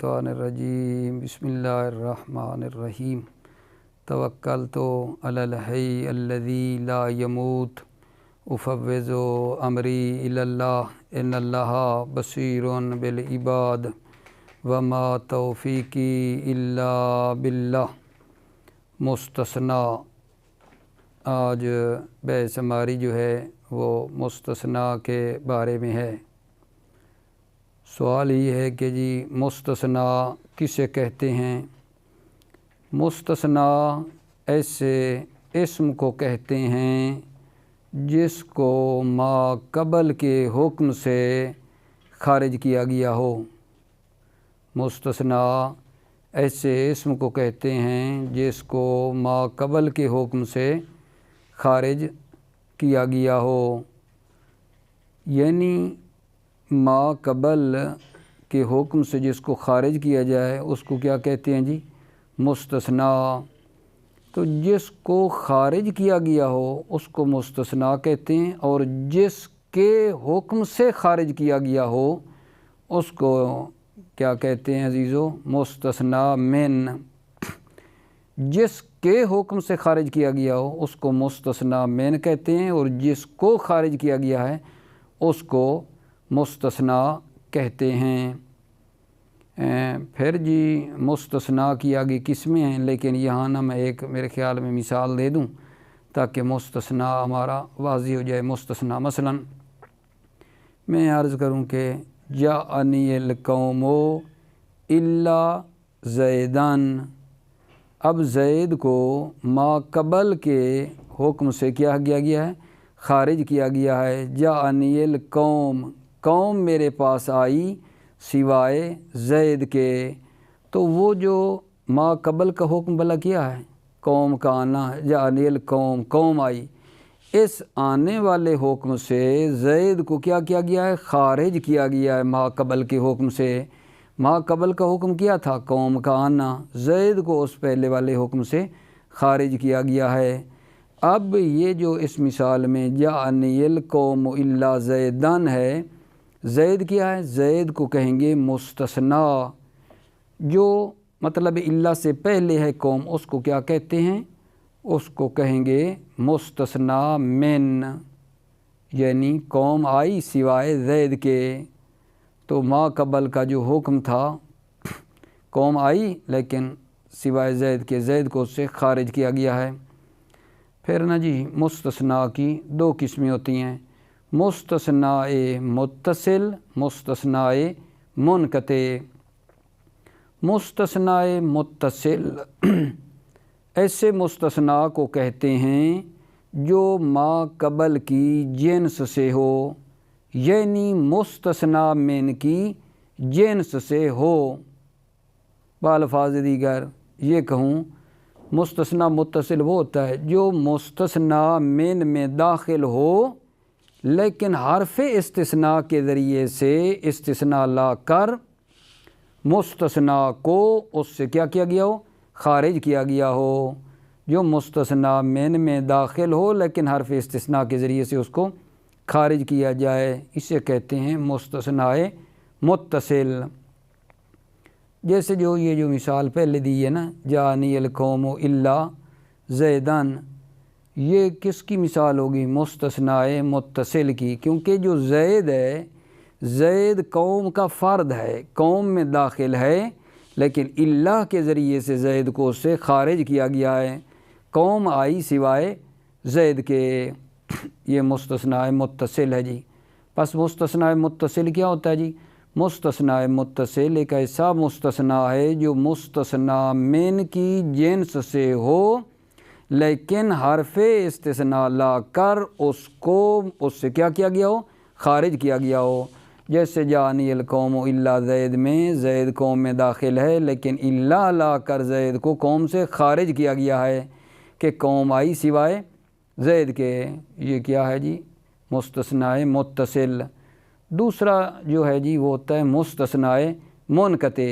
الشیطان الرجیم بسم اللہ الرحمن الرحیم توکلت علی الحی الذی لا یموت افوض امری الی اللہ ان اللہ بصیر بالعباد وما توفیقی الا باللہ۔ مستثنیٰ، آج بحث ہماری جو ہے وہ مستثنیٰ کے بارے میں ہے۔ سوال یہ ہے کہ جی مستثنیٰ کسے کہتے ہیں؟ مستثنیٰ ایسے اسم کو کہتے ہیں جس کو ما قبل کے حکم سے خارج کیا گیا ہو۔ مستثنیٰ ایسے اسم کو کہتے ہیں جس کو ما قبل کے حکم سے خارج کیا گیا ہو، یعنی ما قبل کے حکم سے جس کو خارج کیا جائے اس کو کیا کہتے ہیں جی؟ مستثنیٰ۔ تو جس کو خارج کیا گیا ہو اس کو مستثنیٰ کہتے ہیں، اور جس کے حکم سے خارج کیا گیا ہو اس کو کیا کہتے ہیں عزیزو؟ مستثنیٰ من۔ جس کے حکم سے خارج کیا گیا ہو اس کو مستثنیٰ من کہتے ہیں، اور جس کو خارج کیا گیا ہے اس کو مستثنیٰ کہتے ہیں۔ پھر جی مستثنیٰ کی آگے قسمیں ہیں، لیکن یہاں نا میں ایک میرے خیال میں مثال دے دوں تاکہ مستثنیٰ ہمارا واضح ہو جائے۔ مستثنیٰ مثلا میں عرض کروں کہ جاءنی القوم الا زیدن۔ اب زید کو ما قبل کے حکم سے کیا کیا گیا ہے؟ خارج کیا گیا ہے۔ جاءنی القوم، قوم میرے پاس آئی سوائے زید کے۔ تو وہ جو ما قبل کا حکم بلا کیا ہے؟ قوم کا آنا، جاءنی القوم، قوم آئی۔ اس آنے والے حکم سے زید کو کیا کیا گیا ہے؟ خارج کیا گیا ہے ما قبل کے حکم سے۔ ما قبل کا حکم کیا تھا؟ قوم کا آنا۔ زید کو اس پہلے والے حکم سے خارج کیا گیا ہے۔ اب یہ جو اس مثال میں جاءنی القوم الا زیدن ہے، زید کیا ہے؟ زید کو کہیں گے مستثنیٰ۔ جو مطلب الا سے پہلے ہے قوم، اس کو کیا کہتے ہیں؟ اس کو کہیں گے مستثنیٰ من، یعنی قوم آئی سوائے زید کے۔ تو ما قبل کا جو حکم تھا، قوم آئی لیکن سوائے زید کے، زید کو اس سے خارج کیا گیا ہے۔ پھر نا جی مستثنیٰ کی دو قسمیں ہوتی ہیں، مستثنیٰ متصل، مستثنیٰ منقطع۔ مستثنیٰ متصل ایسے مستثنیٰ کو کہتے ہیں جو ما قبل کی جنس سے ہو، یعنی مستثنیٰ من کی جنس سے ہو۔ بالفاظ دیگر یہ کہوں، مستثنیٰ متصل وہ ہوتا ہے جو مستثنیٰ من میں داخل ہو لیکن حرف استثناء کے ذریعے سے استثناء لا کر مستثنیٰ کو اس سے کیا کیا گیا ہو؟ خارج کیا گیا ہو۔ جو مستثنیٰ من میں داخل ہو لیکن حرف استثناء کے ذریعے سے اس کو خارج کیا جائے، اسے کہتے ہیں مستثنیٰ متصل۔ جیسے جو یہ جو مثال پہلے دی ہے نا، جاءنی القوم الا زیدن، یہ کس کی مثال ہوگی؟ مستثنیٰ متصل کی، کیونکہ جو زید ہے، زید قوم کا فرد ہے، قوم میں داخل ہے لیکن اللہ کے ذریعے سے زید کو اس سے خارج کیا گیا ہے۔ قوم آئی سوائے زید کے، یہ مستثنیٰ متصل ہے جی۔ پس مستثنیٰ متصل کیا ہوتا ہے جی؟ مستثنیٰ متصل ایک ایسا مستثنیٰ ہے جو مستثنیٰ من کی جنس سے ہو لیکن حرف استثناء لا کر اس کو اس سے کیا کیا گیا ہو؟ خارج کیا گیا ہو۔ جیسے جاءنی القوم الا زید میں زید قوم میں داخل ہے لیکن الا لا کر زید کو قوم سے خارج کیا گیا ہے کہ قوم آئی سوائے زید کے۔ یہ کیا ہے جی؟ مستثنیٰ متصل۔ دوسرا جو ہے جی وہ ہوتا ہے مستثنیٰ منقطع۔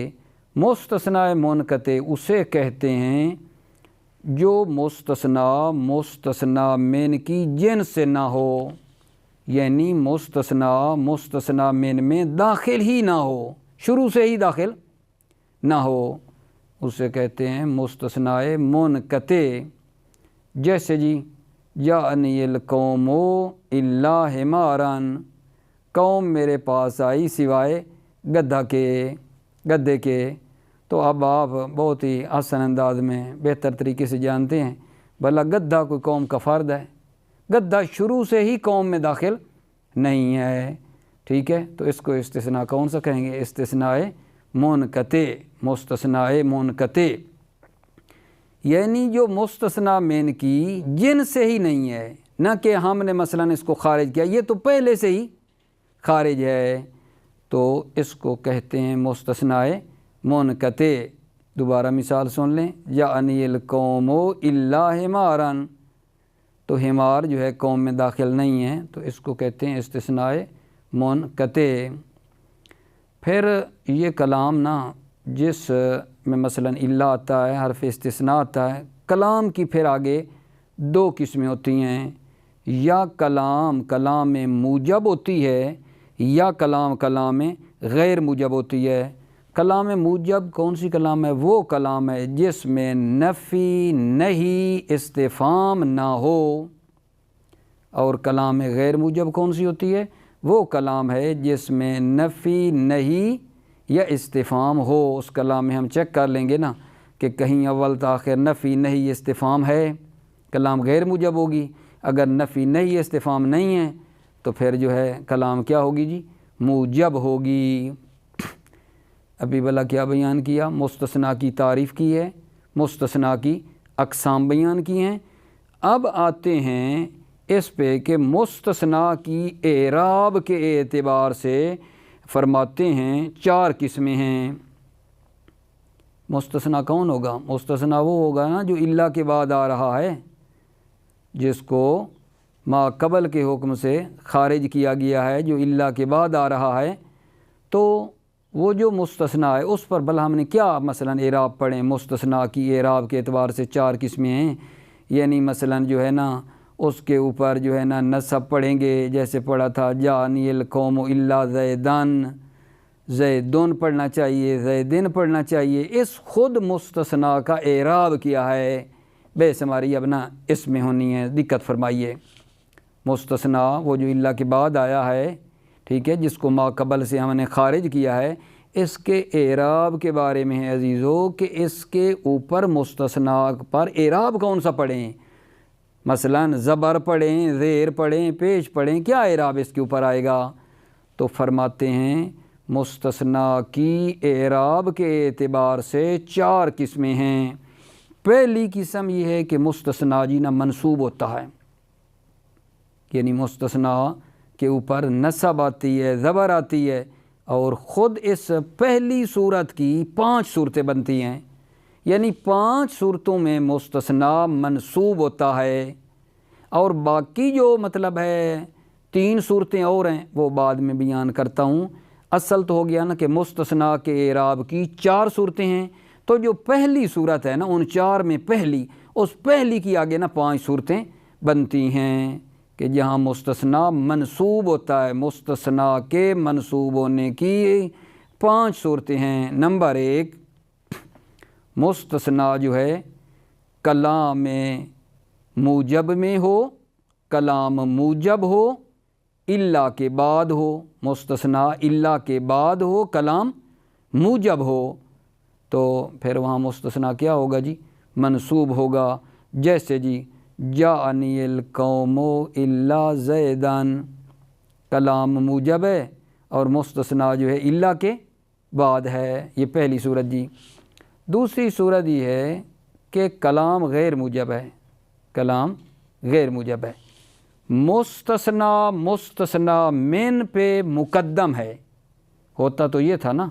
مستثنیٰ منقطع اسے کہتے ہیں جو مستثنیٰ من کی جنس سے نہ ہو، یعنی مستثنیٰ من میں داخل ہی نہ ہو، شروع سے ہی داخل نہ ہو، اسے کہتے ہیں مستثناء منقطع۔ جیسے جی جاءنی القوم الا حمارا، قوم میرے پاس آئی سوائے گدھے کے۔ تو اب آپ بہت ہی آسان انداز میں بہتر طریقے سے جانتے ہیں بھلا گدھا کوئی قوم کا فرد ہے؟ گدھا شروع سے ہی قوم میں داخل نہیں ہے، ٹھیک ہے؟ تو اس کو استثناء کون سا کہیں گے؟ استثناء منقطع، مستثناء منقطع، یعنی جو مستثنیٰ من کی جن سے ہی نہیں ہے، نہ کہ ہم نے مثلا اس کو خارج کیا، یہ تو پہلے سے ہی خارج ہے، تو اس کو کہتے ہیں مستثناء منقطع۔ دوبارہ مثال سن لیں، یعنی القوم الا حمارا، تو حمار جو ہے قوم میں داخل نہیں ہے، تو اس کو کہتے ہیں استثناء منقطع۔ پھر یہ کلام نا جس میں مثلا الا آتا ہے، حرف استثناء آتا ہے، کلام کی پھر آگے دو قسمیں ہوتی ہیں، یا کلام موجب ہوتی ہے، یا کلام غیر موجب ہوتی ہے۔ کلام موجب کون سی کلام ہے؟ وہ کلام ہے جس میں نفی نہیں استفہام نہ ہو، اور کلام غیر موجب کون سی ہوتی ہے؟ وہ کلام ہے جس میں نفی نہیں یا استفہام ہو۔ اس کلام میں ہم چیک کر لیں گے نا کہ کہیں اول تاخر نفی نہیں استفہام ہے، کلام غیر موجب ہوگی۔ اگر نفی نہیں استفہام نہیں ہے تو پھر جو ہے کلام کیا ہوگی جی؟ موجب ہوگی۔ ابھی بلا کیا بیان کیا؟ مستثنیٰ کی تعریف کی ہے، مستثنیٰ کی اقسام بیان کی ہیں۔ اب آتے ہیں اس پہ کہ مستثنیٰ کی اعراب کے اعتبار سے فرماتے ہیں 4 قسمیں ہیں۔ مستثنیٰ کون ہوگا؟ مستثنیٰ وہ ہوگا نا جو الا کے بعد آ رہا ہے، جس کو ما قبل کے حکم سے خارج کیا گیا ہے، جو الا کے بعد آ رہا ہے، تو وہ جو مستثنیٰ ہے اس پر بھلا ہم نے کیا مثلا اعراب پڑھیں؟ مستثنیٰ کی اعراب کے اعتبار سے 4 قسمیں ہیں، یعنی مثلا جو ہے نا اس کے اوپر جو ہے نا نصب پڑھیں گے، جیسے پڑھا تھا جاءنی القوم الا زیدن، زیدن پڑھنا چاہیے، زیدن پڑھنا چاہیے۔ اس خود مستثنیٰ کا اعراب کیا ہے، بیس ہماری اب نا اس میں ہونی ہے، دقت فرمائیے۔ مستثنیٰ وہ جو الا کے بعد آیا ہے، ٹھیک ہے، جس کو ما قبل سے ہم نے خارج کیا ہے، اس کے اعراب کے بارے میں ہے عزیزو کہ اس کے اوپر مستثنیٰ پر اعراب کون سا پڑھیں؟ مثلا زبر پڑھیں، زیر پڑھیں، پیش پڑھیں، کیا اعراب اس کے اوپر آئے گا؟ تو فرماتے ہیں مستثنیٰ کی اعراب کے اعتبار سے 4 قسمیں ہیں۔ پہلی قسم یہ ہے کہ مستثنیٰ جی نہ منصوب ہوتا ہے، یعنی مستثنیٰ کے اوپر نصب آتی ہے، زبر آتی ہے، اور خود اس پہلی صورت کی 5 صورتیں بنتی ہیں، یعنی 5 صورتوں میں مستثنیٰ منصوب ہوتا ہے، اور باقی جو مطلب ہے 3 صورتیں اور ہیں وہ بعد میں بیان کرتا ہوں۔ اصل تو ہو گیا نا کہ مستثنیٰ کے اعراب کی 4 صورتیں ہیں، تو جو پہلی صورت ہے نا ان 4 میں پہلی، اس پہلی کی آگے نا 5 صورتیں بنتی ہیں کہ جہاں مستثنیٰ منصوب ہوتا ہے۔ مستثنیٰ کے منصوب ہونے کی 5 صورتیں ہیں۔ نمبر 1، مستثنیٰ جو ہے کلام موجب میں ہو، کلام موجب ہو، الا کے بعد ہو، مستثنیٰ الا کے بعد ہو، کلام موجب ہو، تو پھر وہاں مستثنیٰ کیا ہوگا جی؟ منصوب ہوگا۔ جیسے جی جاءنی القوم الا زیدن، کلام موجب ہے اور مستثنیٰ جو ہے الا کے بعد ہے، یہ پہلی صورت جی۔ دوسری صورت یہ ہے کہ کلام غیر موجب ہے، کلام غیر موجب ہے، مستثنیٰ من پہ مقدم ہے۔ ہوتا تو یہ تھا نا،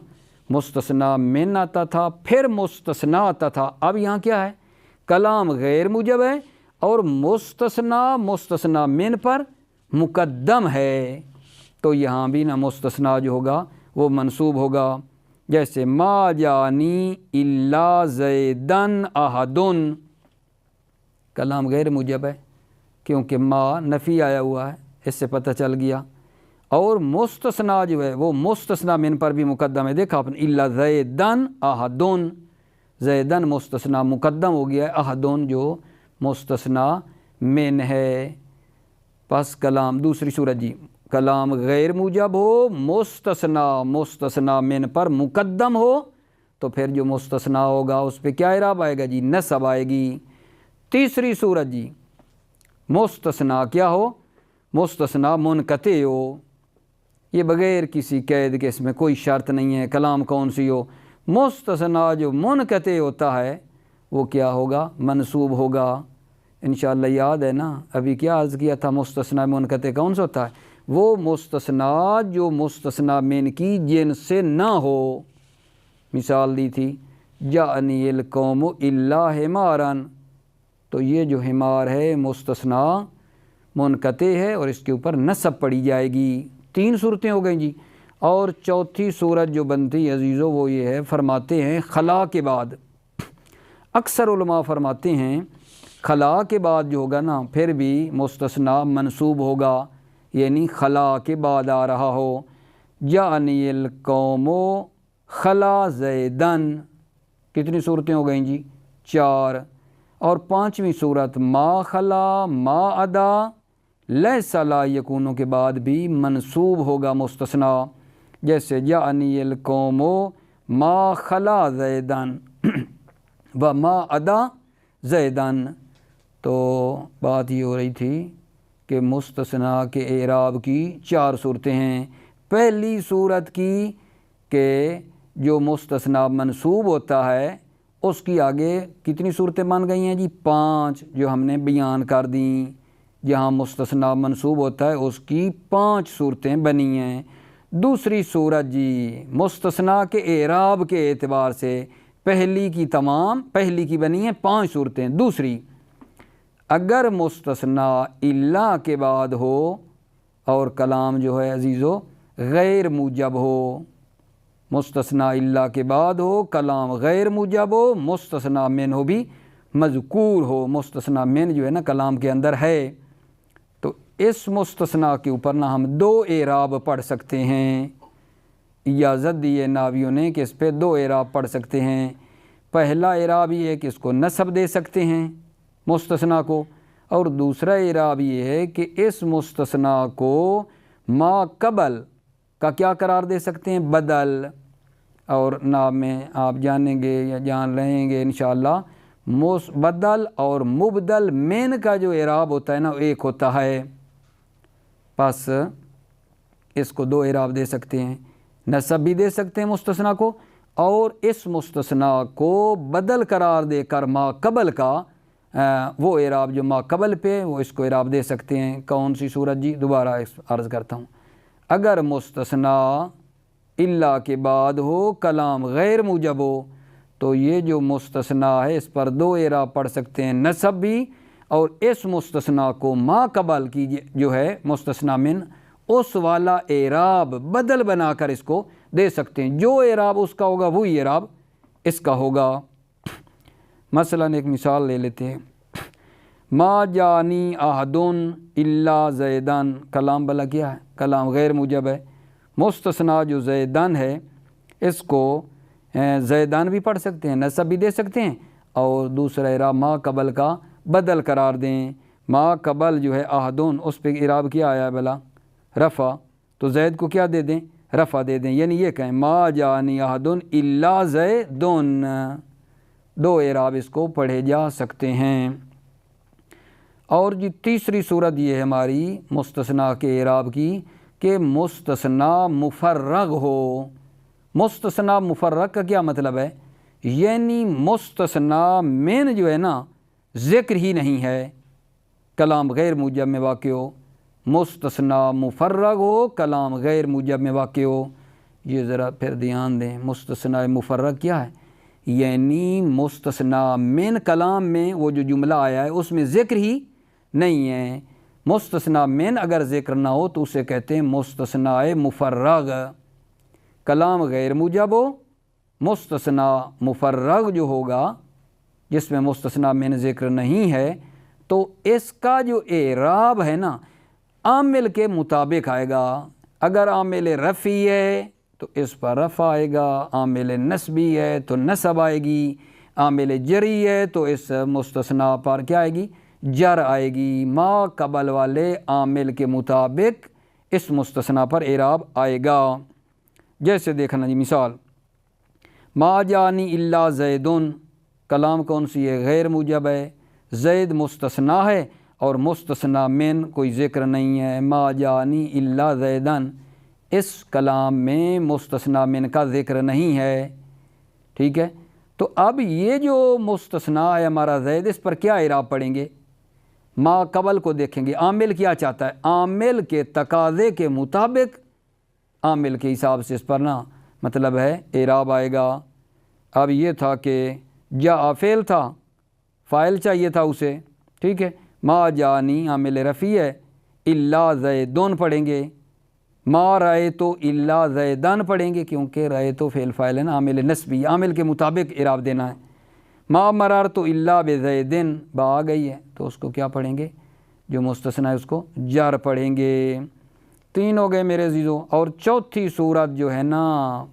مستثنیٰ من آتا تھا، پھر مستثنیٰ آتا تھا، اب یہاں کیا ہے؟ کلام غیر موجب ہے اور مستثنیٰ من پر مقدم ہے، تو یہاں بھی نا مستثنیٰ جو ہوگا وہ منصوب ہوگا۔ جیسے ما جانی الا زیدن احدن، کلام غیر موجب ہے کیونکہ ما نفی آیا ہوا ہے، اس سے پتہ چل گیا، اور مستثنا جو ہے وہ مستثنا من پر بھی مقدم ہے، دیکھا آپ نے، الا زیدن احدن، زیدن مستثنا مقدم ہو گیا ہے، احدن جو مستثنا من ہے۔ پس کلام دوسری صورت جی، کلام غیر موجب ہو، مستثنا من پر مقدم ہو، تو پھر جو مستثنا ہوگا اس پہ کیا اعراب آئے گا جی؟ نصب آئے گی۔ تیسری صورت جی، مستثنا کیا ہو؟ مستثنا منقطع ہو، یہ بغیر کسی قید کے، اس میں کوئی شرط نہیں ہے کلام کون سی ہو۔ مستثنا جو منقطع ہوتا ہے وہ کیا ہوگا؟ منصوب ہوگا۔ انشاءاللہ یاد ہے نا، ابھی کیا عرض کیا تھا منقطع کون سا ہوتا ہے؟ وہ مستثنا جو مستثنا من کی جنس سے نہ ہو۔ مثال دی تھی، جاءنی القوم الا حمارا، تو یہ جو حمار ہے مستثنا منقطع ہے اور اس کے اوپر نصب پڑی جائے گی۔ 3 صورتیں ہو گئیں جی۔ اور چوتھی صورت جو بنتی عزیزو وہ یہ ہے، فرماتے ہیں خلا کے بعد، اکثر علماء فرماتے ہیں خلا کے بعد جو ہوگا نا پھر بھی مستثنا منصوب ہوگا، یعنی خلا کے بعد آ رہا ہو۔ جاءنی القوم خلا زیدن، کتنی صورتیں ہو گئیں جی؟ 4۔ اور 5ویں صورت ما خلا ما ادا لیس لا یکونوں کے بعد بھی منصوب ہوگا مستثنا، جیسے جاءنی القوم ما خلا زیدن و ما ادا زیدن۔ تو بات یہ ہو رہی تھی کہ مستثنا کے اعراب کی 4 صورتیں ہیں۔ پہلی صورت کی کہ جو مستثنا منصوب ہوتا ہے اس کی آگے کتنی صورتیں بن گئی ہیں جی؟ 5 جو ہم نے بیان کر دیں۔ جہاں مستثنا منصوب ہوتا ہے اس کی 5 صورتیں بنی ہیں۔ دوسری صورت جی، مستثنا کے اعراب کے اعتبار سے پہلی کی بنی ہیں 5 صورتیں۔ دوسری، اگر مستثنا الا کے بعد ہو اور کلام جو ہے عزیزو غیر موجب ہو، مستثنا الا کے بعد ہو، کلام غیر موجب ہو، مستثنا من ہو بھی مذکور ہو، مستثنا من جو ہے نا کلام کے اندر ہے، تو اس مستثنا کے اوپر نا ہم 2 اعراب پڑھ سکتے ہیں۔ اجازت دی ہے ناویوں نے کہ اس پہ 2 اعراب پڑھ سکتے ہیں۔ پہلا اعراب یہ ہے کہ اس کو نصب دے سکتے ہیں مستثنا کو، اور دوسرا اعراب یہ ہے کہ اس مستثنا کو ما قبل کا کیا قرار دے سکتے ہیں؟ بدل۔ اور نام میں آپ جانیں گے یا جان رہیں گے انشاءاللہ، بدل اور مبدل من کا جو اعراب ہوتا ہے نا ایک ہوتا ہے، پس اس کو 2 اعراب دے سکتے ہیں، نصب بھی دے سکتے ہیں مستثنا کو، اور اس مستثنا کو بدل قرار دے کر ما قبل کا وہ اعراب جو ما قبل پہ وہ اس کو اعراب دے سکتے ہیں۔ کون سی صورت جی؟ دوبارہ عرض کرتا ہوں، اگر مستثنا الا کے بعد ہو، کلام غیر موجب ہو، تو یہ جو مستثنا ہے اس پر 2 اعراب پڑھ سکتے ہیں، نصب بھی، اور اس مستثنا کو ما قبل کی جو ہے مستثنا من اس والا اعراب بدل بنا کر اس کو دے سکتے ہیں، جو اعراب اس کا ہوگا وہی اعراب اس کا ہوگا۔ مثلا ایک مثال لے لیتے ہیں، ما جانی احدن الا زیدن، کلام بلا کیا ہے؟ کلام غیر موجب ہے، مستثنا جو زیدن ہے اس کو زیدن بھی پڑھ سکتے ہیں، نصب بھی دے سکتے ہیں، اور دوسرا اعراب ما قبل کا بدل قرار دیں۔ ما قبل جو ہے احدن، اس پہ اعراب کیا آیا ہے بلا؟ رفع، تو زید کو کیا دے دیں؟ رفع دے دیں، یعنی یہ کہیں ما جانی احدن الا زیدن، 2 اعراب اس کو پڑھے جا سکتے ہیں۔ اور جی تیسری صورت یہ ہے ہماری مستثنا کے اعراب کی کہ مستثنا مفرغ ہو۔ مستثنا مفرغ کا کیا مطلب ہے؟ یعنی مستثنا من جو ہے نا ذکر ہی نہیں ہے، کلام غیر موجب میں واقع ہو، مستثنا مفرغ ہو، کلام غیر موجب میں واقع ہو۔ یہ ذرا پھر دھیان دیں، مستثنا مفرغ کیا ہے؟ یعنی مستثنا من کلام میں وہ جو جملہ آیا ہے اس میں ذکر ہی نہیں ہے۔ مستثنا من اگر ذکر نہ ہو تو اسے کہتے ہیں مستثنا مفرغ۔ کلام غیر موجب ہو، مستثنا مفرغ جو ہوگا جس میں مستثنا من ذکر نہیں ہے، تو اس کا جو اعراب ہے نا عامل کے مطابق آئے گا۔ اگر عامل رفعی ہے تو اس پر رفع آئے گا، عامل نسبی ہے تو نصب آئے گی، عامل جری ہے تو اس مستثنا پر کیا آئے گی؟ جر آئے گی۔ ما قبل والے عامل کے مطابق اس مستثنا پر اعراب آئے گا۔ جیسے دیکھنا جی مثال، ما جانی الا زیدن، کلام کون سی ہے؟ غیر موجب ہے، زید مستثنا ہے اور مستثنا من کوئی ذکر نہیں ہے۔ ما جانی الا زیدن، اس کلام میں مستثنا من کا ذکر نہیں ہے، ٹھیک ہے۔ تو اب یہ جو مستثنا ہے ہمارا زید، اس پر کیا اعراب پڑھیں گے؟ ما قبل کو دیکھیں گے، عامل کیا چاہتا ہے؟ عامل کے تقاضے کے مطابق، عامل کے حساب سے اس پر نا مطلب ہے اعراب آئے گا۔ اب یہ تھا کہ جاء فعل تھا، فاعل چاہیے تھا اسے، ٹھیک ہے۔ ما جانی عامل رفیع ہے، الا زیدون پڑھیں گے، ما رأیت الا زیدان پڑھیں گے، کیونکہ رأیت فعل فاعل ہے نا، عامل نسبی، عامل کے مطابق اعراب دینا ہے۔ ما مررت الا بزیدن، با آ گئی ہے تو اس کو کیا پڑھیں گے؟ جو مستثنا ہے اس کو جر پڑھیں گے۔ تین ہو گئے میرے عزیزوں۔ اور چوتھی صورت جو ہے نا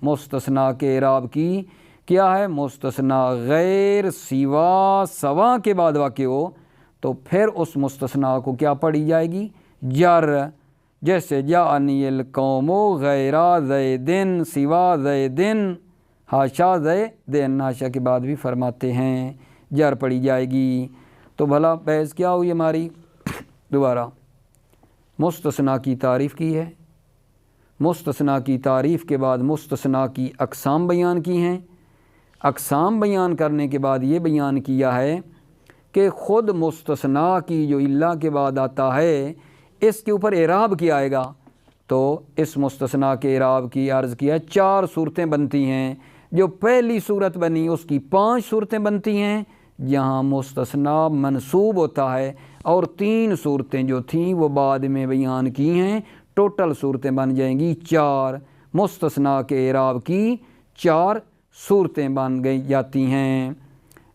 مستثنا کے اعراب کی، کیا ہے؟ مستثنا غیر سوا سوا کے بعد واقع ہو تو پھر اس مستثنا کو کیا پڑھی جائے گی؟ جر۔ جیسے جاءنی القوم غیر زیدن سوا زیدن حاشا زیدن، حاشا کے بعد بھی فرماتے ہیں جر پڑھی جائے گی۔ تو بھلا بحث کیا ہوئی ہماری؟ دوبارہ مستثنا کی تعریف کی ہے، مستثنا کی تعریف کے بعد مستثنا کی اقسام بیان کی ہیں، اقسام بیان کرنے کے بعد یہ بیان کیا ہے کہ خود مستثنا کی جو الا کے بعد آتا ہے اس کے اوپر اعراب کیا آئے گا۔ تو اس مستثنا کے اعراب کی عرض کیا 4 صورتیں بنتی ہیں۔ جو پہلی صورت بنی اس کی 5 صورتیں بنتی ہیں جہاں مستثنا منصوب ہوتا ہے، اور 3 صورتیں جو تھیں وہ بعد میں بیان کی ہیں، ٹوٹل صورتیں بن جائیں گی 4۔ مستثنا کے اعراب کی 4 صورتیں بن گئی جاتی ہیں۔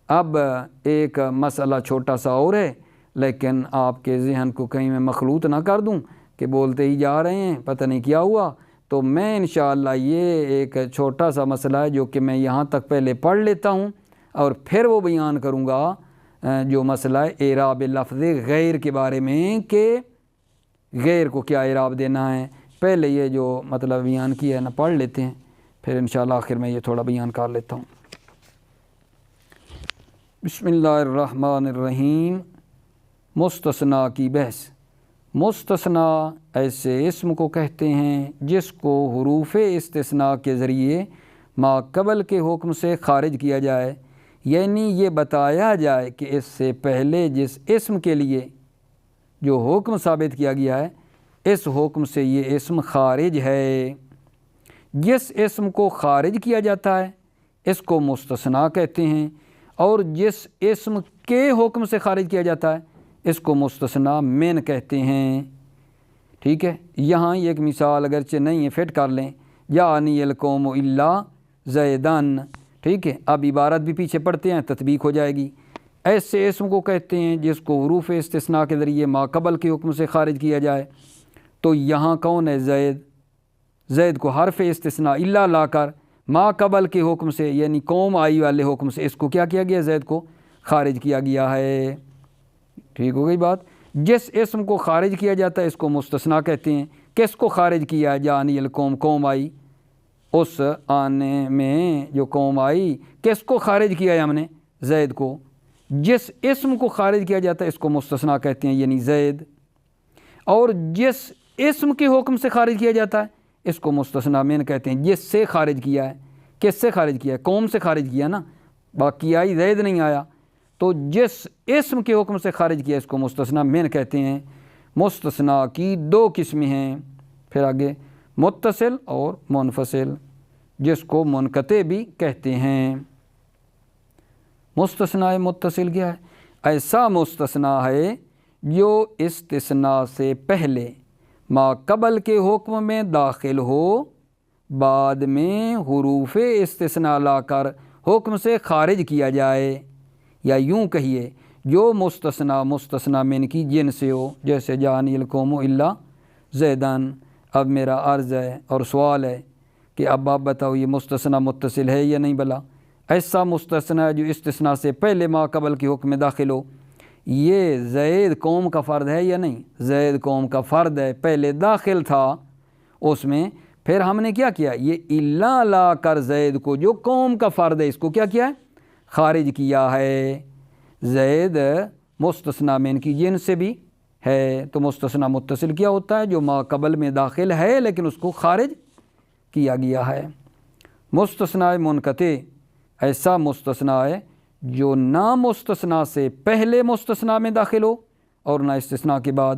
اب ایک مسئلہ چھوٹا سا اور ہے، لیکن آپ کے ذہن کو کہیں میں مخلوط نہ کر دوں کہ بولتے ہی جا رہے ہیں پتہ نہیں کیا ہوا، تو میں انشاءاللہ یہ ایک چھوٹا سا مسئلہ ہے جو کہ میں یہاں تک پہلے پڑھ لیتا ہوں اور پھر وہ بیان کروں گا جو مسئلہ ہے اعراب لفظ غیر کے بارے میں، کہ غیر کو کیا اعراب دینا ہے۔ پہلے یہ جو مطلب بیان کیا ہے نا پڑھ لیتے ہیں، پھر انشاءاللہ آخر میں یہ تھوڑا بیان کر لیتا ہوں۔ بسم اللہ الرحمن الرحیم۔ مستثنا کی بحث۔ مستثنا ایسے اسم کو کہتے ہیں جس کو حروف استثناء کے ذریعے ما قبل کے حکم سے خارج کیا جائے، یعنی یہ بتایا جائے کہ اس سے پہلے جس اسم کے لیے جو حکم ثابت کیا گیا ہے اس حکم سے یہ اسم خارج ہے۔ جس اسم کو خارج کیا جاتا ہے اس کو مستثنا کہتے ہیں، اور جس اسم کے حکم سے خارج کیا جاتا ہے اس کو مستثنا من کہتے ہیں، ٹھیک ہے۔ یہاں ایک مثال اگرچہ نہیں ہے، فٹ کر لیں، یعنی القوم الا زیدان، ٹھیک ہے۔ اب عبارت بھی پیچھے پڑھتے ہیں، تطبیق ہو جائے گی۔ ایسے اسم کو کہتے ہیں جس کو حروف استثناء کے ذریعے ما قبل کے حکم سے خارج کیا جائے۔ تو یہاں کون ہے؟ زید۔ زید کو حرف استثناء الا لا کر ما قبل کے حکم سے یعنی قوم آئی والے حکم سے اس کو کیا کیا گیا؟ زید کو خارج کیا گیا ہے، ٹھیک ہو گئی بات۔ جس اسم کو خارج کیا جاتا ہے اس کو مستثنا کہتے ہیں۔ کس کو خارج کیا ہے؟ جانی القوم، قوم آئی، اس آنے میں جو قوم آئی کس کو خارج کیا ہے ہم نے؟ زید کو۔ جس اسم کو خارج کیا جاتا ہے اس کو مستثنا کہتے ہیں، یعنی زید۔ اور جس اسم کے حکم سے خارج کیا جاتا ہے اس کو مستثنا من کہتے ہیں۔ جس سے خارج کیا ہے، کس سے خارج کیا ہے؟ قوم سے خارج کیا نا، باقی آئی زید نہیں آیا، تو جس اسم کے حکم سے خارج کیا اس کو مستثنا من کہتے ہیں۔ مستثنا کی 2 قسمیں ہیں، پھر آگے متصل اور منفصل، جس کو منقطع بھی کہتے ہیں۔ مستثنا متصل کیا ہے؟ ایسا مستثنا ہے جو استثناء سے پہلے ما قبل کے حکم میں داخل ہو، بعد میں حروف استثناء لا کر حکم سے خارج کیا جائے، یا یوں کہیے جو مستثنا من کی جن سے ہو، جیسے جانی القوم الا زیدان۔ اب میرا عرض ہے اور سوال ہے کہ اب آپ بتاؤ یہ مستثنیٰ متصل ہے یا نہیں بلا؟ ایسا مستثنیٰ جو استثناء سے پہلے ما قبل کے حکم میں داخل ہو۔ یہ زید قوم کا فرد ہے یا نہیں؟ زید قوم کا فرد ہے، پہلے داخل تھا اس میں، پھر ہم نے کیا کیا؟ یہ الا لا کر زید کو جو قوم کا فرد ہے اس کو کیا کیا ہے؟ خارج کیا ہے۔ زید مستثنیٰ من کی جن سے بھی ہے، تو مستثنیٰ متصل کیا ہوتا ہے؟ جو ما قبل میں داخل ہے لیکن اس کو خارج کیا گیا ہے۔ مستثنیٰ منقطع ایسا مستثنیٰ ہے جو نہ مستثنیٰ سے پہلے مستثنیٰ میں داخل ہو اور نہ استثناء کے بعد،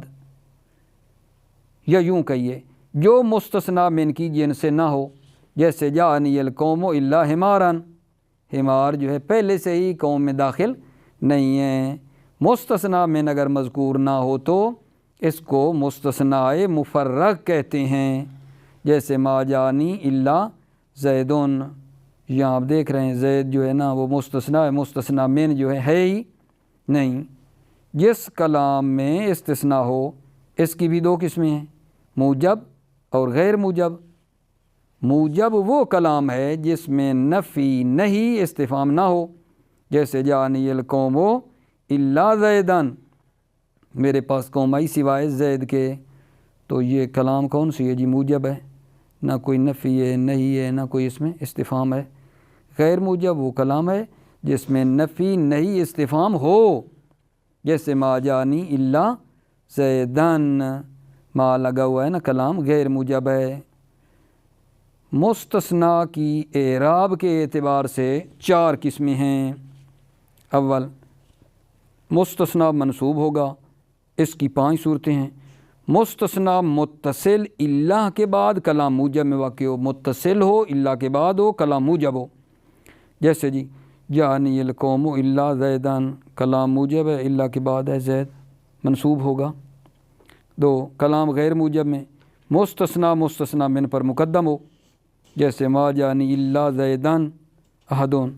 یا یوں کہیے جو مستثنیٰ من کی جن سے نہ ہو، جیسے جاءنی القوم الا حمارن، حمار جو ہے پہلے سے ہی قوم میں داخل نہیں ہے۔ مستثنیٰ من اگر مذکور نہ ہو تو اس کو مستثنیٰ مفرق کہتے ہیں، جیسے ما جانی الا زیدن، یہاں آپ دیکھ رہے ہیں زید جو ہے نا وہ مستثنیٰ ہے، مستثنیٰ من جو ہے ہی نہیں۔ جس کلام میں استثناء ہو اس کی بھی دو قسمیں ہیں، موجب اور غیر موجب۔ موجب وہ کلام ہے جس میں نفی نہیں استفہام نہ ہو، جیسے جانی القوم الا زیدن، میرے پاس قوم آئی سوائے زید کے، تو یہ کلام کون سی ہے جی؟ موجب ہے، نہ کوئی نفی ہے نہیں ہے نہ کوئی اس میں استفہام ہے۔ غیر موجب وہ کلام ہے جس میں نفی نہیں استفہام ہو، جیسے ما جانی الا زیدن، ما لگا ہوا ہے نا کلام غیر موجب ہے۔ مستثنیٰ کی اعراب کے اعتبار سے چار قسمیں ہیں۔ اول مستثنیٰ منصوب ہوگا، اس کی 5 صورتیں ہیں۔ مستثنیٰ متصل الا کے بعد کلام موجب میں واقع ہو، متصل ہو الا کے بعد ہو کلام موجب ہو، جیسے جی جانی القوم الا زیدن، کلام موجب ہے الا کے بعد ہے زید، منصوب ہوگا۔ 2 کلام غیر موجب میں مستثنیٰ من پر مقدم ہو، جیسے ما جانی الا زیدن احدن،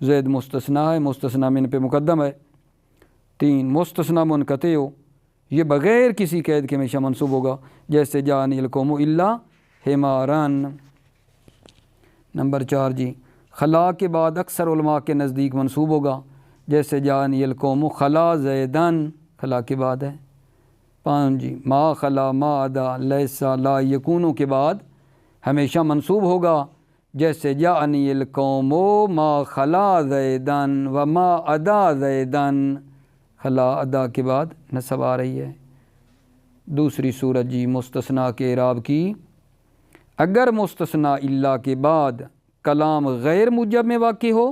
زید مستثنیٰ ہے مستثنیٰ من پہ مقدم ہے۔ 3 مستثنیٰ منقطع ہو، یہ بغیر کسی قید کے ہمیشہ منصوب ہوگا، جیسے جانی القوم الا حمارن۔ نمبر 4 جی خلا کے بعد اکثر علماء کے نزدیک منصوب ہوگا، جیسے جانی القوم خلا زیدن، خلا کے بعد ہے۔ 5 جی ما خلا ما ادا لیسا لا یکونوں کے بعد ہمیشہ منصوب ہوگا، جیسے جانی القوم ما خلا زیدن و ما ادا زیدن، خلا ادا کے بعد نصب آ رہی ہے۔ دوسری صورت جی مستثنیٰ کے اعراب کی، اگر مستثنیٰ الا کے بعد کلام غیر موجب میں واقع ہو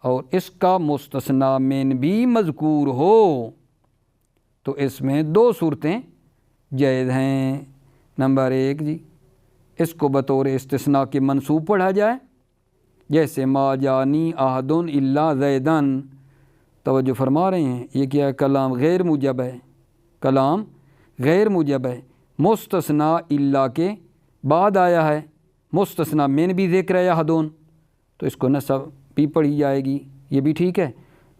اور اس کا مستثنیٰ من بھی مذکور ہو تو اس میں 2 صورتیں جائز ہیں۔ نمبر 1 جی اس کو بطور استثناء کے منصوب پڑھا جائے، جیسے ما جانی احدن الا زیدن، توجہ فرما رہے ہیں یہ کیا ہے؟ کلام غیر موجب ہے، کلام غیر موجب ہے، مستثنیٰ الا کے بعد آیا ہے، مستثنیٰ من بھی ذکر ہے احدن، تو اس کو نصب بھی پڑھی جائے گی، یہ بھی ٹھیک ہے،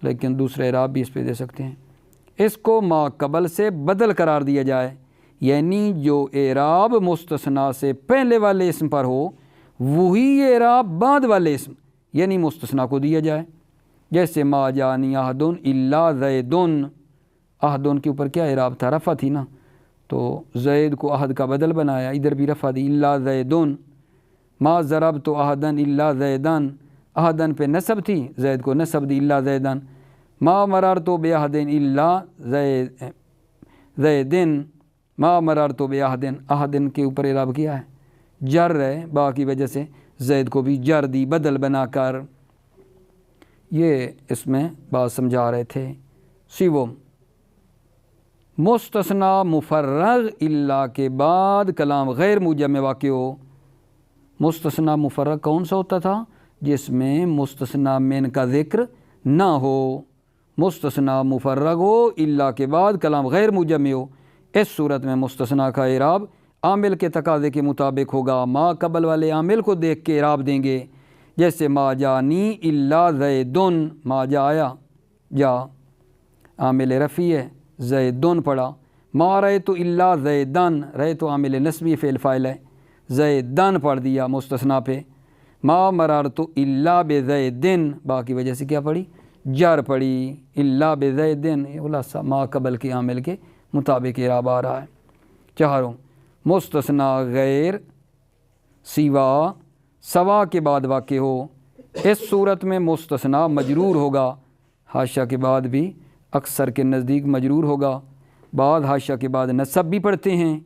لیکن دوسرا اعراب بھی اس پہ دے سکتے ہیں۔ اس کو ما قبل سے بدل قرار دیا جائے، یعنی جو اعراب مستثنیٰ سے پہلے والے اسم پر ہو وہی اعراب بعد والے اسم یعنی مستثنیٰ کو دیا جائے، جیسے ما جانی احدن الا زیدن، احدن کے اوپر کیا اعراب تھا؟ رفع تھی نا، تو زید کو احد کا بدل بنایا، ادھر بھی رفع دی الا زیدن۔ ما ضربت احدن الا زیدن، احدن پہ نصب تھی، زید کو نصب دی الا زیدن۔ ما مررت باحدن الا زیدن، ما مررت باحدن، احدن کے اوپر اعراب کیا ہے؟ جر ہے، با کی وجہ سے زید کو بھی جر دی بدل بنا کر، یہ اس میں بات سمجھا رہے تھے۔ سیوم مستثنیٰ مفرغ الا کے بعد کلام غیر موجب میں واقع ہو۔ مستثنیٰ مفرغ کون سا ہوتا تھا؟ جس میں مستثنیٰ من کا ذکر نہ ہو، مستثنیٰ مفرغ ہو الا کے بعد کلام غیر موجب میں ہو، اس صورت میں مستثنیٰ کا اعراب عامل کے تقاضے کے مطابق ہوگا، ما قبل والے عامل کو دیکھ کے اعراب دیں گے، جیسے ما جانی الا زیدن، ما جا آیا، جا عامل رفیع ہے، زیدن پڑھا، ما رأیت الا زیدن، رأیت عامل نسبی فعل فاعل ہے، زیدن پڑھ دیا مستثنا پہ، ما مررت الا بزیدن باقی وجہ سے کیا پڑھی، جر پڑھی، الا بزیدن یہ خلاصہ ما قبل کے عامل کے مطابق اعراب آ رہا ہے۔ چہاروں مستثنا غیر سوا، سوا کے بعد واقع ہو، اس صورت میں مستثنا مجرور ہوگا، حاشیہ کے بعد بھی اکثر کے نزدیک مجرور ہوگا، بعض حاشیہ کے بعد نصب بھی پڑھتے ہیں،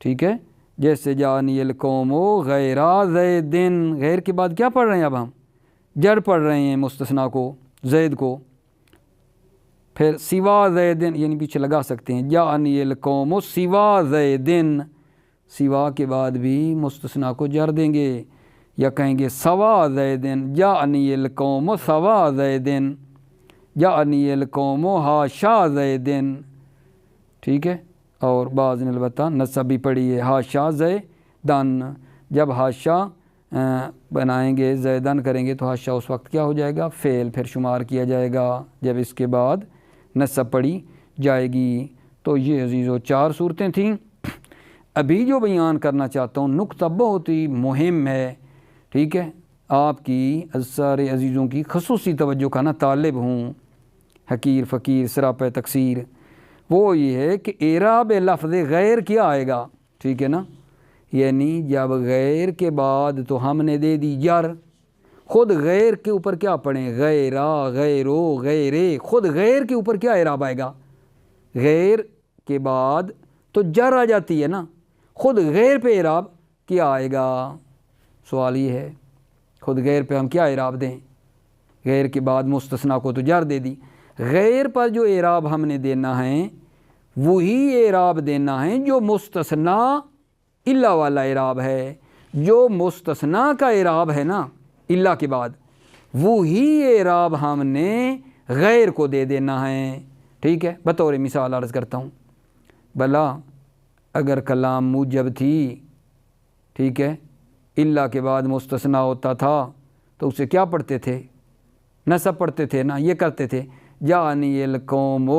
ٹھیک ہے، جیسے جانی القوم غیر زیدن، غیر کے بعد کیا پڑھ رہے ہیں اب ہم، جر پڑھ رہے ہیں مستثنا کو، زید کو، پھر سوا زیدن یعنی پیچھے لگا سکتے ہیں، جانی القوم سوا زیدن، سوا کے بعد بھی مستثنا کو جر دیں گے، یا کہیں گے سوا زیدن، جانی القوم سوا زیدن، جانی القوم حاشا زیدن، ٹھیک ہے، اور بعض نے البتہ نصب بھی پڑھی ہے، حاشا زیدن، جب حاشا بنائیں گے زیدن کریں گے تو حاشا اس وقت کیا ہو جائے گا، فعل پھر شمار کیا جائے گا جب اس کے بعد نصب پڑھی جائے گی۔ تو یہ عزیزو 4 صورتیں تھیں۔ ابھی جو بیان کرنا چاہتا ہوں نقطہ بہت ہی مہم ہے، ٹھیک ہے، آپ کی سارے عزیزوں کی خصوصی توجہ کا نا طالب ہوں، حقیر فقیر سراپہ تقصیر، وہ یہ ہے کہ اعراب لفظ غیر کیا آئے گا، ٹھیک ہے نا، یعنی جب غیر کے بعد تو ہم نے دے دی جر، خود غیر کے اوپر کیا پڑھیں، غیرہ غیرو غیرے، خود غیر کے اوپر کیا اعراب آئے گا، غیر کے بعد تو جر آ جاتی ہے نا، خود غیر پہ اعراب کیا آئے گا، سوال یہ ہے خود غیر پہ ہم کیا اعراب دیں، غیر کے بعد مستثنا کو تو جر دے دی، غیر پر جو اعراب ہم نے دینا ہے وہی اعراب دینا ہے جو مستثنا الا والا اعراب ہے، جو مستثنا کا اعراب ہے نا الا کے بعد وہی اعراب ہم نے غیر کو دے دینا ہے، ٹھیک ہے۔ بطور مثال عرض کرتا ہوں، بلا اگر کلام موجب تھی، ٹھیک ہے، الا کے بعد مستثنا ہوتا تھا تو اسے کیا پڑھتے تھے، نصب پڑھتے تھے نا، یہ کرتے تھے جانی القوم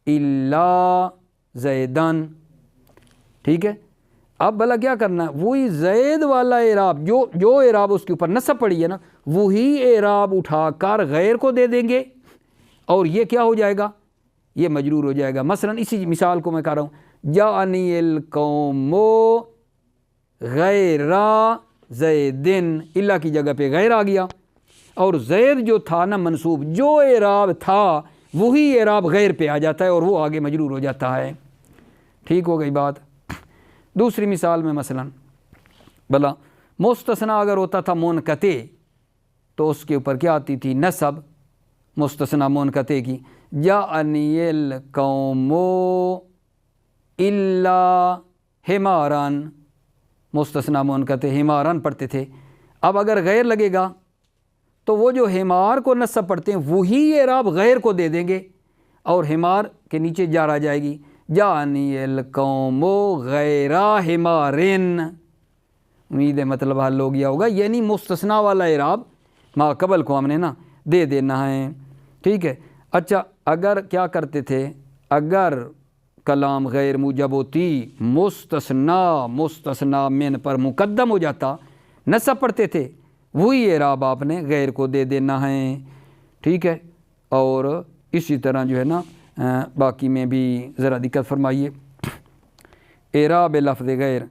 الا زیدن، ٹھیک ہے۔ اب بھلا کیا کرنا ہے، وہی زید والا اعراب جو اعراب اس کے اوپر نصب پڑی ہے نا وہی اعراب اٹھا کر غیر کو دے دیں گے اور یہ کیا ہو جائے گا، یہ مجرور ہو جائے گا۔ مثلا اسی مثال کو میں کہہ رہا ہوں، جانی القوم غیر زیدن، الا کی جگہ پہ غیر آ گیا، اور زید جو تھا نا منصوب، جو اعراب تھا وہی اعراب غیر پہ آ جاتا ہے اور وہ آگے مجرور ہو جاتا ہے، ٹھیک ہو گئی بات۔ دوسری مثال میں مثلا بلا مستثنا اگر ہوتا تھا منقطع تو اس کے اوپر کیا آتی تھی، نصب، مستثنا منقطع کی، جاءنی القوم الا حمارن، مستثنا منقطع حمارن پڑھتے تھے، اب اگر غیر لگے گا تو وہ جو حمار کو نصب پڑھتے ہیں وہی اعراب غیر کو دے دیں گے اور حمار کے نیچے جار آ جائے گی، جانی القوم غیر حمارن، امید ہے مطلب حل ہو گیا ہوگا، یعنی مستثنا والا اعراب ما قبل کو ہم نے نا دے دینا ہے، ٹھیک ہے۔ اچھا اگر کیا کرتے تھے، اگر کلام غیر موجب ہوتی مستثنا من پر مقدم ہو جاتا، نصب پڑھتے تھے، وہی اعراب آپ نے غیر کو دے دینا ہے، ٹھیک ہے۔ اور اسی طرح جو ہے نا باقی میں بھی ذرا دقت فرمائیے، اعراب لفظ غیر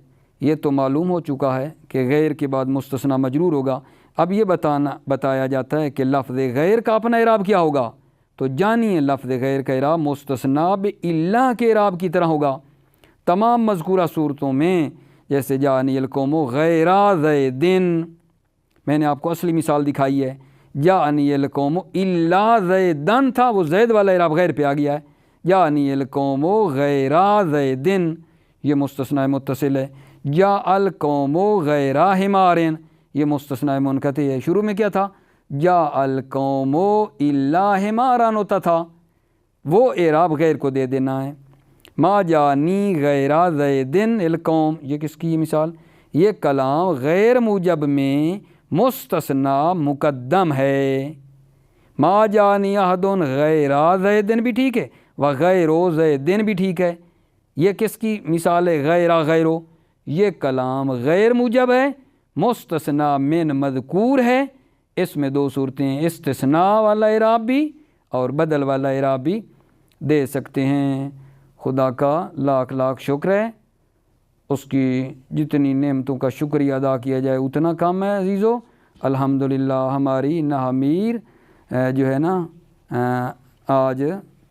یہ تو معلوم ہو چکا ہے کہ غیر کے بعد مستثنا مجرور ہوگا، اب یہ بتایا جاتا ہے کہ لفظ غیر کا اپنا اعراب کیا ہوگا، تو جانیے لفظ غیر کا اعراب مستثنا بِإِلَّا کے اعراب کی طرح ہوگا تمام مذکورہ صورتوں میں، جیسے جانی القوم غیر زیدن، میں نے آپ کو اصلی مثال دکھائی ہے، جانی القوم الا زیدن تھا، وہ زید والا اعراب غیر پہ آ گیا ہے، جانی القوم غیر زیدن یہ مستثنا متصل ہے، جا القوم غیر حمارن یہ مستثنا منقطع ہے، شروع میں کیا تھا، جا القوم الا حمارن ہوتا تھا، وہ اعراب غیر کو دے دینا ہے۔ ما جانی غیر زیدن القوم، یہ کس کی مثال، یہ کلام غیر موجب میں مستثنا مقدم ہے، ما جانی احد غیر زیدن بھی ٹھیک ہے، وغیرو زیدن بھی ٹھیک ہے. یہ کس کی مثال ہے؟ غیرہ غیرو. یہ کلام غیر موجب ہے، مستثنا من مذکور ہے. اس میں دو صورتیں ہیں، استثناء والا اعراب بھی اور بدل والا اعراب بھی دے سکتے ہیں. خدا کا لاکھ لاکھ شکر ہے، اس کی جتنی نعمتوں کا شکریہ ادا کیا جائے اتنا کم ہے عزیزو. الحمدللہ ہماری نہمیر جو ہے نا آج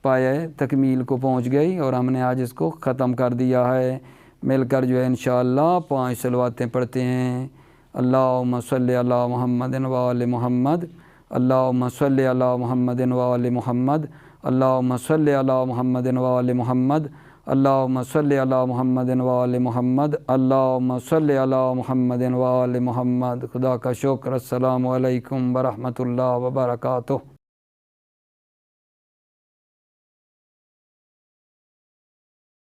پایہ تکمیل کو پہنچ گئی اور ہم نے آج اس کو ختم کر دیا ہے. مل کر جو ہے انشاءاللہ 5 صلواتیں پڑھتے ہیں. اللہم صلی علی محمد و آل محمد. اللہم صلی علی محمد و آل محمد. اللہم صلی علی محمد و آل محمد. اللہم صلی علی محمد و آل محمد. اللہم صلی علی محمد و آل محمد. خدا کا شکر. السلام علیکم ورحمۃ اللہ وبرکاتہ.